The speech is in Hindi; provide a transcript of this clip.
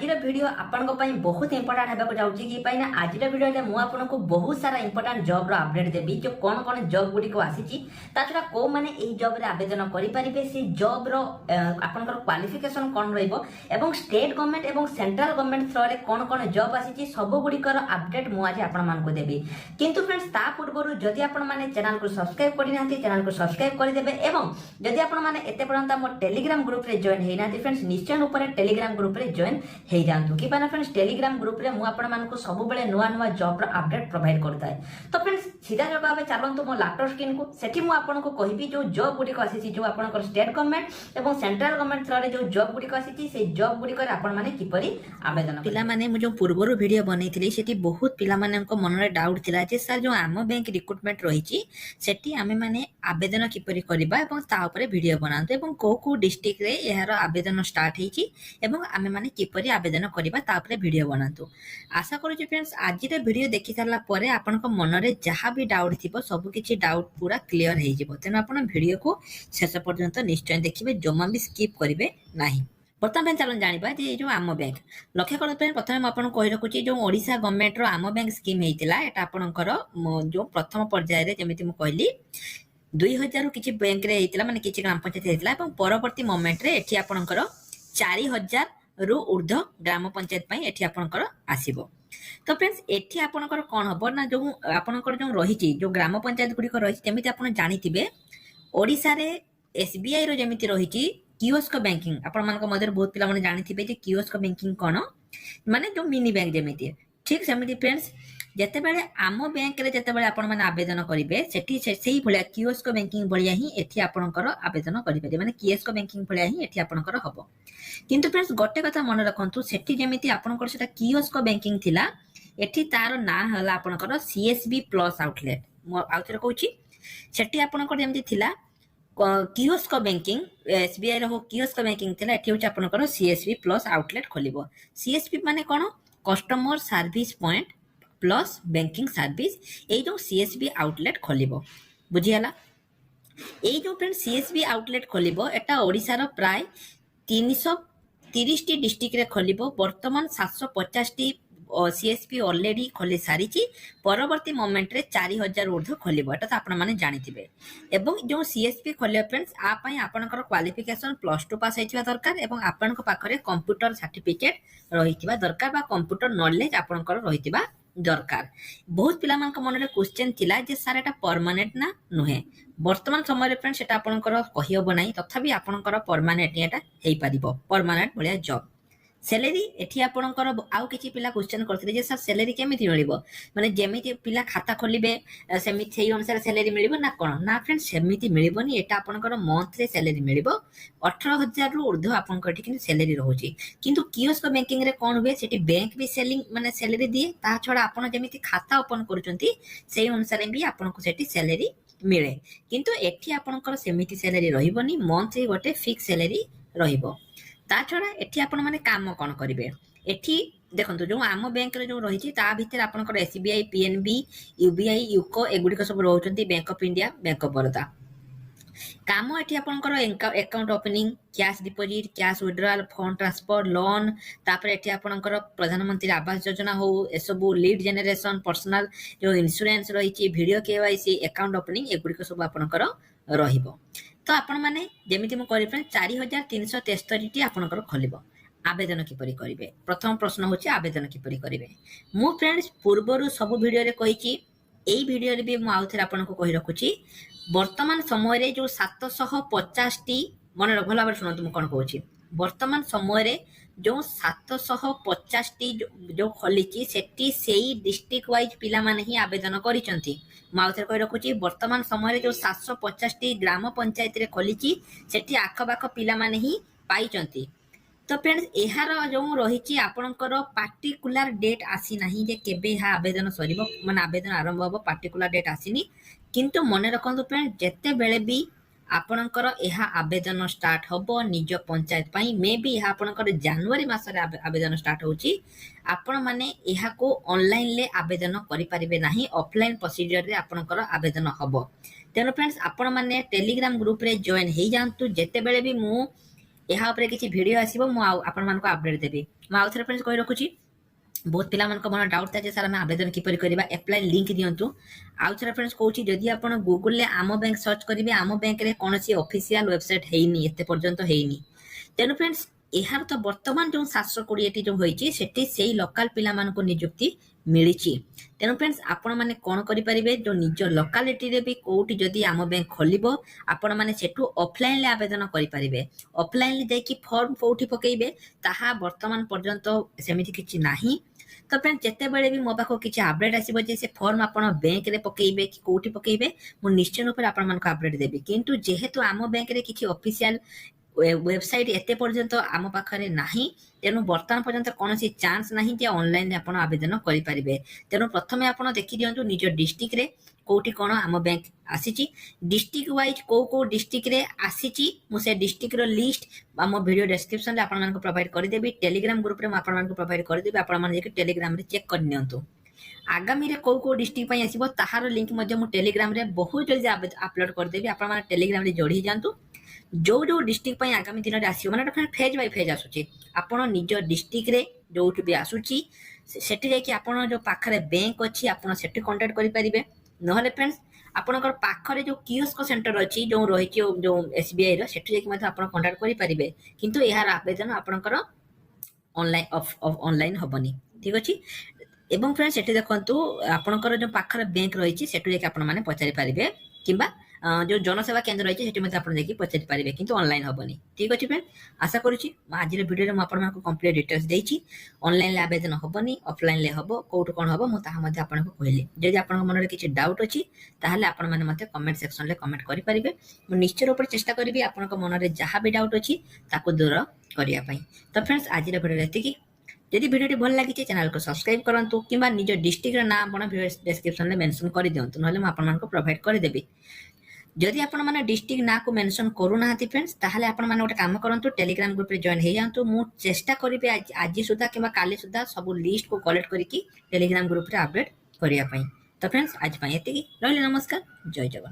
आज वीडियो आपण बहुत इंपोर्टाट होगा जाऊँगी कि आज वीडियो मुझे आपको बहुत सारा इंपोर्टाट जॉब रो अपडेट देवी जो कौन कौन जॉब गुड़िक आसी छड़ा कौ मैंने जॉब रे आवेदन करेंगे से जॉब रो आपनकर क्वालिफिकेशन कौन रहा स्टेट गवर्नमेंट और सेंट्रल गवर्नमेंट थ्रो रे कौन कौन जॉब आसी सब गुड़िकर अपडेट मुझे आपको देवी किंतु फ्रेंड्स ता पूर्व जदि आपण मैंने चैनल को सब्सक्राइब करना चैनल को सब्सक्राइब करदे और जदि आपण मैंने एते पर्यंत मोर टेलीग्राम ग्रुप रे जॉइन होना फ्रेंड्स निश्चय रूप से टेलीग्राम ग्रुप रे जॉइन हो जातु कि फ्रेंड्स टेलीग्राम ग्रुप रे मु आपण मानकु सब बेले नुआ नुआ जॉब रो अपडेट प्रोवाइड करता है। तो फ्रेंड्स सीधा जब आबे चलंतु मो लैपटॉप स्क्रीन को सेठी मु आपण को कहिबी जो जॉब गुडी को आसी जो आपण को स्टेट गवर्नमेंट एवं सेंट्रल गवर्नमेंट थ्रू रे जो जॉब गुडी को आसी से जॉब गुडी को आपण माने किपरि आवेदन पिला माने मु जो पूर्वरो वीडियो बनैथिली सेठी बहुत पिला माने को मन रे डाउट थिला जे सर जो आम बैंक रिक्रूटमेंट रहिची सेठी आमे माने आवेदन किपरि करबा एवं ता ऊपर वीडियो बनांतु एवं को डिस्ट्रिक्ट रे एहार आवेदन स्टार्ट हेची एवं आमे माने किपरि आवेदन करबा ता ऊपर वीडियो बनांतु। आशा करू जे फ्रेंड्स आज रे वीडियो देखि सारला परे आपन को मन रे जहा भी डाउट थिबो सब किछि डाउट पूरा क्लियर हे जिवो तेन आपन वीडियो को शेष पर्यंत निश्चय देखिबे जमा भी स्किप करिवे नाही। बर्तमान चलन जानिबा जे जो आम बैंक लक्ष्य करत प्रथम आपन कहि रखुची जो ओडिसा गवर्नमेंट रो आम बैंक स्कीम हेतिला एटा आपनकर जो प्रथम पर्याय रे जेमिति मु कहली 2000 किछि बैंक रे हेतिला माने किछि ग्राम पंचायत हेतिला एवं परवर्ती मोमेंट रे एठी आपनकर 4000 रु ऊर्ध्व ग्राम पंचायत पई एठी आपनकर आसीबो। तो फ्रेंड्स एठी आपनकर कोन हबो ना जो आपनकर जो रहिची जो ग्राम पंचायत गुडी को रहिची जेमिति आपन जानिथिबे ओडिसा रे एसबीआई रो जेमिति रहिची कियोस्क बैंकिंग आपण मानक मधर बहुत पिला माने जानिथिबे जे कियोस्क बैंकिंग कोन माने जो मिनी बैंक जेमिति ठीक सेमिति फ्रेंड्स जते बेले आम बैंक रे जते बेले आपण माने आवेदन करिवे सेठी सेही भलिया कियोस्क बैंकिंग भलिया ही एठी आपनकर आवेदन करिवे माने कियोस्क बैंकिंग भलिया ही एठी आपनकर हबो। किंतु फ्रेंड्स गोटे कथा मन रखंतु सेठी जेमिति आपनकर सेटा कियोस्क बैंकिंग थिला एठी तार ना हला आपनकर सीएसबी प्लस आउटलेट मो आउथरे कहूची सेठी आपनकर जेमिति थिला कियोस्क बैंकिंग एसबीआई रो कियोस्क बैंकिंग थिला एठी होची आपनकर सीएसबी प्लस आउटलेट खोलिबो। सीएसबी माने कोन customer service point plus banking service ए जो सीएसबी आउटलेट खोलिबो बुझियाला ए जो फ्रेंड सीएसबी आउटलेट खोलिबो एटा ओडिसा रो प्राय 330 टी डिस्ट्रिक्ट रे खोलिबो। वर्तमान 750 टी सीएसपी ऑलरेडी खोली सारी परवर्ती मोमेंट रे 4000 ऊर्ध्व खोलिबो एटा त आपण माने जानिथिबे एवं जो सीएसपी खोलियो फ्रेंड्स आ पई आपनकर क्वालिफिकेशन +2 पास हेतिबा दरकार एवं आपनक पाखरे कंप्यूटर सर्टिफिकेट रहितिबा दरकार बा कंप्यूटर नॉलेज आपनकर रहितिबा दरकार। बहुत पिला मान मन रे क्वेश्चन थिला जे सर एटा परमानेंट ना नुहे वर्तमान समय रे फ्रेंड्स एटा आपनकर कहि होबो नाही तथापि आपनकर परमानेंट एटा हेई परिबो परमानेंट भलिया जॉब। सैलरी एठी आपनकर आउ किछि पिला क्वेश्चन करथिले जे सर सैलरी केमिति मिलिबो माने जेमिति पिला खाता खोलिबे सेमिति सेही अनुसार सैलरी मिलिबो ना कोन ना फ्रेंड्स सेमिति मिलिबोनी एटा आपनकर मंथली सैलरी मिलिबो 18000 रु ऊर्ध्व आपनकर एठी किनि सैलरी रहउची। किंतु कियोस्क बैंकिंग रे कोन होबे सेठी बैंक भी सेलिंग माने सैलरी दिए ता छडा आपन जेमिति खाता ओपन करूचंती सेही अनुसार भी आपनको सेठी सैलरी मिले किंतु एठी आपनकर सेमिति सैलरी रहिबोनी मंथली गोटे फिक्स सैलरी रहिबो। ता छडा एठी आपण माने काम कोन करिवे एठी देखंतु जो आम बैंक रे जो रहिची ता भीतर आपनकर एसबीआई पीएनबी यूबीआई यूको एगुडी को सब रहउचंती bank of India bank of Baroda काम एठी आपनकर account opening cash deposit cash withdrawal fund transfer loan तापर एठी आपनकर प्रधानमंत्री आवास योजना हो एसबु लीड जनरेशन पर्सनल जो इंश्योरेंस रहिची वीडियो केवाईसी अकाउंट ओपनिंग एगुडी को सब आपनकर रहिबो। तो आपण माने जेमिति मु करि फ्रेंड 4373 टी आपनकर खोलिबो आवेदन किपरि करिवे। प्रथम प्रश्न होची आवेदन किपरि करिवे मु फ्रेंड्स पूर्वरु सब वीडियो रे कहिची एई वीडियो रे भी मु आउथर आपनको कहि रखुची वर्तमान समय रे जो 750 टी मन रखला बार सुनतु मु कोन कहूची वर्तमान समय रे जो 750 टी जो खोलिची सेठी सेही डिस्ट्रिक्ट वाइज पिला माने ही आवेदन करिसंती माउथर कहि रखुची वर्तमान समय रे जो 750 टी ग्राम पंचायत रे खोलिची सेठी आखबाख पिला माने ही पाइचंती। तो फ्रेंड्स एहार जो रहिची आपनकर पार्टिकुलर डेट आसी नाही जे केबे हा आवेदन सरीबो माने आवेदन आरंभ होबो पार्टिकुलर डेट आसीनी किंतु मने रखंतु फ्रेंड जेते बेले भी आपनकर एहा आवेदन स्टार्ट होबो निज पंचायत पई मे बी एहा आपनकर जनवरी मास रे आवेदन स्टार्ट होची आपण माने एहा को ऑनलाइन ले आवेदन करि परिबे नाही ऑफलाइन प्रोसीजर रे आपनकर आवेदन होबो। तेनो फ्रेंड्स आपण माने टेलीग्राम ग्रुप रे जॉइन हे जानतु जेते बेले भी मु ଏହା ଉପରେ କିଛି ଭିଡ଼ିଓ ଆସିବ, ମୁଁ ଆପଣମାନଙ୍କୁ ଆପଡେଟ୍ ଦେବି। ମୁଁ ଆଉ ଥରେ ଫ୍ରେଣ୍ଡସ୍ କହି ରଖୁଛି, ବହୁତ ପିଲାମାନଙ୍କ ମନ ଡାଉଟ୍ ଥାଏ ଯେ ସାର୍ ଆମେ ଆବେଦନ କିପରି କରିବା, ଆପ୍ଲାଏ ଲିଙ୍କ୍ ଦିଅନ୍ତୁ। ଆଉ ଥରେ ଫ୍ରେଣ୍ଡସ୍ କହୁଛି, ଯଦି ଆପଣ ଗୁଗୁଲରେ ଆମ ବ୍ୟାଙ୍କ ସର୍ଚ୍ଚ କରିବେ, ଆମ ବ୍ୟାଙ୍କରେ କୌଣସି ଅଫିସିଆଲ ୱେବସାଇଟ୍ ହେଇନି, ଏତେ ପର୍ଯ୍ୟନ୍ତ ହେଇନି। ତେଣୁ ଫ୍ରେଣ୍ଡସ୍ ଏହାର ତ ବର୍ତ୍ତମାନ ଯେଉଁ 720ଟି ଯେଉଁ ହୋଇଛି ସେଠି ସେଇ ଲୋକାଲ ପିଲାମାନଙ୍କୁ ନିଯୁକ୍ତି ମିଳିଛି। ତେଣୁ ଫ୍ରେଣ୍ଡସ୍ ଆପଣମାନେ କ'ଣ କରିପାରିବେ, ଯେଉଁ ନିଜ ଲୋକାଲିଟିରେ ବି କୋଉଠି ଯଦି ଆମ ବ୍ୟାଙ୍କ ଖୋଲିବ, ଆପଣମାନେ ସେଠୁ ଅଫଲାଇନରେ ଆବେଦନ କରିପାରିବେ। ଅଫଲାଇନରେ ଯାଇକି ଫର୍ମ କୋଉଠି ପକେଇବେ ତାହା ବର୍ତ୍ତମାନ ପର୍ଯ୍ୟନ୍ତ ସେମିତି କିଛି ନାହିଁ। ତ ଫ୍ରେଣ୍ଡ ଯେତେବେଳେ ବି ମୋ ପାଖକୁ କିଛି ଆପଡେଟ୍ ଆସିବ ଯେ ସେ ଫର୍ମ ଆପଣ ବ୍ୟାଙ୍କରେ ପକେଇବେ କି କୋଉଠି ପକେଇବେ, ମୁଁ ନିଶ୍ଚୟ ରୂପରେ ଆପଣମାନଙ୍କୁ ଆପଡେଟ୍ ଦେବି। କିନ୍ତୁ ଯେହେତୁ ଆମ ବ୍ୟାଙ୍କରେ କିଛି ଅଫିସିଆଲ ୱେବସାଇଟ୍ ଏତେ ପର୍ଯ୍ୟନ୍ତ ଆମ ପାଖରେ ନାହିଁ, ତେଣୁ ବର୍ତ୍ତମାନ ପର୍ଯ୍ୟନ୍ତ କୌଣସି ଚାନ୍ସ ନାହିଁ ଯେ ଅନଲାଇନରେ ଆପଣ ଆବେଦନ କରିପାରିବେ। ତେଣୁ ପ୍ରଥମେ ଆପଣ ଦେଖିଦିଅନ୍ତୁ ନିଜ ଡିଷ୍ଟ୍ରିକ୍ଟରେ କୋଉଠି କ'ଣ ଆମ ବ୍ୟାଙ୍କ ଆସିଛି, ଡିଷ୍ଟ୍ରିକ୍ଟ ୱାଇଜ୍ କୋଉ ଡିଷ୍ଟ୍ରିକ୍ଟରେ ଆସିଛି ମୁଁ ସେ ଡିଷ୍ଟ୍ରିକ୍ଟର ଲିଷ୍ଟ ଆମ ଭିଡ଼ିଓ ଡେସ୍କ୍ରିପସନରେ ଆପଣମାନଙ୍କୁ ପ୍ରୋଭାଇଡ୍ କରିଦେବି। ଟେଲିଗ୍ରାମ ଗ୍ରୁପରେ ମୁଁ ଆପଣମାନଙ୍କୁ ପ୍ରୋଭାଇଡ୍ କରିଦେବି, ଆପଣମାନେ ଯାଇକି ଟେଲିଗ୍ରାମରେ ଚେକ୍ କରିନିଅନ୍ତୁ। ଆଗାମୀରେ କୋଉ ଡିଷ୍ଟ୍ରିକ୍ଟ ପାଇଁ ଆସିବ ତାହାର ଲିଙ୍କ ମଧ୍ୟ ମୁଁ ଟେଲିଗ୍ରାମରେ ବହୁତ ଜଲ୍ଦି ଆପଲୋଡ କରିଦେବି, ଆପଣମାନେ ଟେଲିଗ୍ରାମରେ ଯୋଡ଼ି ହେଇଯାଆନ୍ତୁ। ଯୋଉ ଡିଷ୍ଟ୍ରିକ୍ଟ ପାଇଁ ଆଗାମୀ ଦିନରେ ଆସିବ, ମାନେ ଫେଜ୍ ବାଇ ଫେଜ୍ ଆସୁଛି, ଆପଣ ନିଜ ଡିଷ୍ଟ୍ରିକ୍ଟରେ ଯୋଉଠି ବି ଆସୁଛି ସେଠି ଯାଇକି ଆପଣ ଯୋଉ ପାଖରେ ବ୍ୟାଙ୍କ ଅଛି ଆପଣ ସେଠି କଣ୍ଟାକ୍ଟ କରିପାରିବେ। ନହେଲେ ଫ୍ରେଣ୍ଡସ୍ ଆପଣଙ୍କର ପାଖରେ ଯୋଉ କିଓସ୍କ ସେଣ୍ଟର ଅଛି ଯୋଉ ରହିଛି ଯୋଉ SBI ର, ସେଠି ଯାଇକି ମଧ୍ୟ ଆପଣ କଣ୍ଟାକ୍ଟ କରିପାରିବେ। କିନ୍ତୁ ଏହାର ଆବେଦନ ଆପଣଙ୍କର ଅନଲାଇନ୍ ହବନି, ଠିକ ଅଛି। ଏବଂ ଫ୍ରେଣ୍ଡସ୍ ସେଠି ଦେଖନ୍ତୁ ଆପଣଙ୍କର ଯୋଉ ପାଖରେ ବ୍ୟାଙ୍କ ରହିଛି ସେଠୁ ଯାଇକି ଆପଣମାନେ ପଚାରି ପାରିବେ, କିମ୍ବା ଯୋଉ ଜନସେବା କେନ୍ଦ୍ର ରହିଛି ସେଠି ମଧ୍ୟ ଆପଣ ଯାଇକି ପଚାରି ପାରିବେ, କିନ୍ତୁ ଅନଲାଇନ୍ ହବନି। ଠିକ ଅଛି ଫ୍ରେଣ୍ଡ, ଆଶା କରୁଛି ଆଜିର ଭିଡ଼ିଓରେ ମୁଁ ଆପଣମାନଙ୍କୁ କମ୍ପ୍ଲିଟ୍ ଡିଟେଲ୍ସ ଦେଇଛି। ଅନଲାଇନରେ ଆବେଦନ ହବନି, ଅଫଲାଇନରେ ହବ, କୋଉଠୁ କ'ଣ ହବ ମୁଁ ତାହା ମଧ୍ୟ ଆପଣଙ୍କୁ କହିଲି। ଯଦି ଆପଣଙ୍କ ମନରେ କିଛି ଡାଉଟ୍ ଅଛି ତାହେଲେ ଆପଣମାନେ ମୋତେ କମେଣ୍ଟ ସେକ୍ସନରେ କମେଣ୍ଟ କରିପାରିବେ। ମୁଁ ନିଶ୍ଚୟ ରୂପରେ ଚେଷ୍ଟା କରିବି ଆପଣଙ୍କ ମନରେ ଯାହା ବି ଡାଉଟ୍ ଅଛି ତାକୁ ଦୂର କରିବା ପାଇଁ। ତ ଫ୍ରେଣ୍ଡସ୍ ଆଜିର ଭିଡ଼ିଓରେ ଏତିକି। ଯଦି ଭିଡ଼ିଓଟି ଭଲ ଲାଗିଛି ଚ୍ୟାନେଲକୁ ସବସ୍କ୍ରାଇବ କରନ୍ତୁ, କିମ୍ବା ନିଜ ଡିଷ୍ଟ୍ରିକ୍ଟର ନାଁ ଆପଣ ଭିଡ଼ିଓ ଡେସ୍କ୍ରିପସନରେ ମେନସନ୍ କରିଦିଅନ୍ତୁ, ନହେଲେ ମୁଁ ଆପଣମାନଙ୍କୁ ପ୍ରୋଭାଇଡ୍ କରିଦେବି। ଯଦି ଆପଣମାନେ ଡିଷ୍ଟ୍ରିକ୍ଟ ନାଁକୁ ମେନସନ୍ କରୁନାହାନ୍ତି ଫ୍ରେଣ୍ଡସ୍, ତାହେଲେ ଆପଣମାନେ ଗୋଟେ କାମ କରନ୍ତୁ, ଟେଲିଗ୍ରାମ ଗ୍ରୁପରେ ଜଏନ୍ ହେଇଯାଆନ୍ତୁ। ମୁଁ ଚେଷ୍ଟା କରିବି ଆଜି ସୁଦ୍ଧା କିମ୍ବା କାଲି ସୁଦ୍ଧା ସବୁ ଲିଷ୍ଟକୁ କଲେକ୍ଟ କରିକି ଟେଲିଗ୍ରାମ ଗ୍ରୁପରେ ଆପଡେଟ୍ କରିବା ପାଇଁ। ତ ଫ୍ରେଣ୍ଡସ୍ ଆଜି ପାଇଁ ଏତିକି, ରହିଲି, ନମସ୍କାର, ଜୟ ଜଗନ୍ନାଥ।